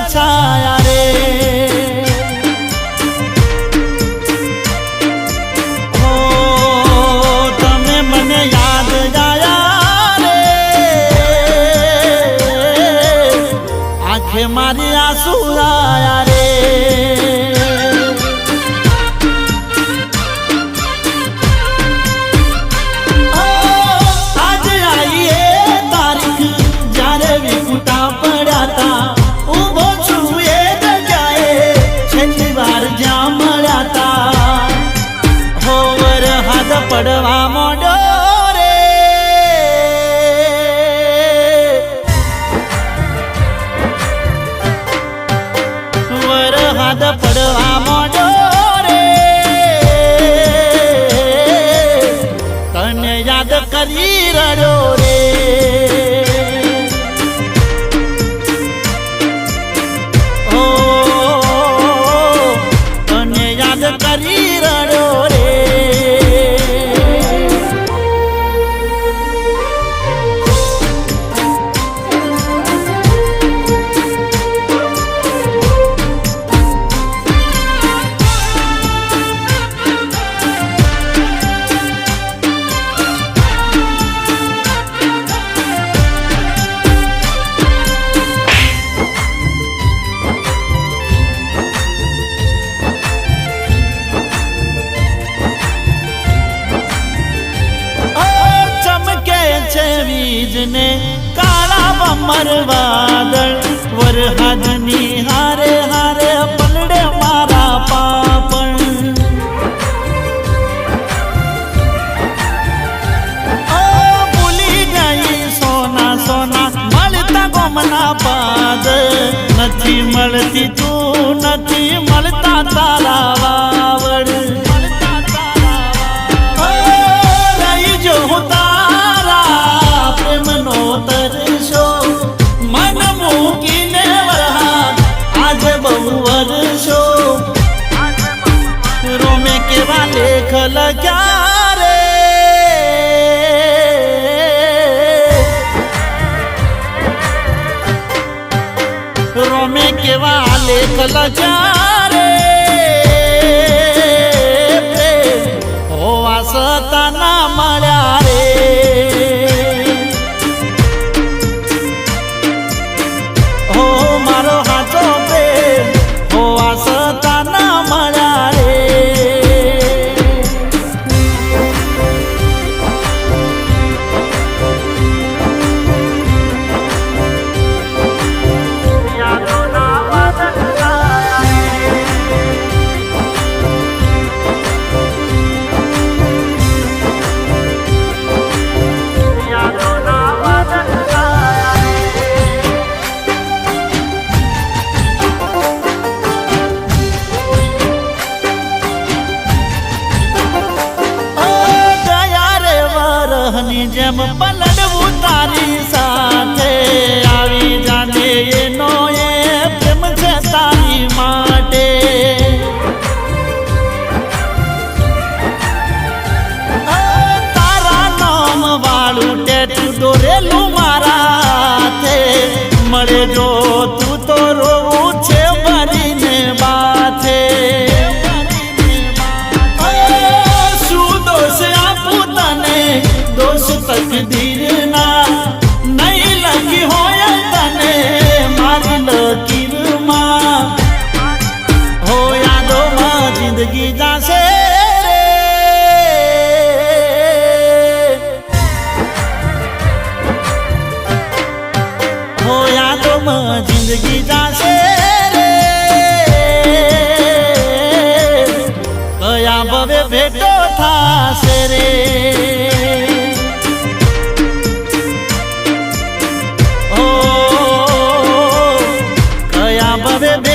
છાયા રે હો તમે મને યાદ આયા રે આંખે મારી આંસુ આયા રે પડવા મોડો રે વરહાદ પડવા મોડો રે તને યાદ કરી રડ્યો રે ઓ તને યાદ કરી રડ્યો રે બીજને કાળા બમર વાદળ વરહાદની હારે હારે પલડે મારા પાપણ ભૂલી ગઈ સોના સોના મળતા ગોમના પાદ નથી મળતી તું નથી મળતા તારા વાવડ રહી જો તરશો મન મૂકીને વરહાદ આજે બહુ વર્ષો રોમે કેવા લેખ લખ્યા રે રોમે કેવા લેખ લખ્યા રે હોવા સતા ના મળ્યા રે જેમ પલડવું તારી સાથે આવી જાને એનો એ પ્રેમ છે તારી માટે તારા નામ વાળું ટેટુ દોરેલું મારા હાથે મળે જો તું તો રોવું છે ભરીને બાથે તકદીરના નહીં લખી હોય તને મારી લકીરમાં હો યાદોમાં જિંદગી જાશે રે હો યાદોમાં જિંદગી જાશે રે કયા ભવે ભેટો થાશે રે ભવે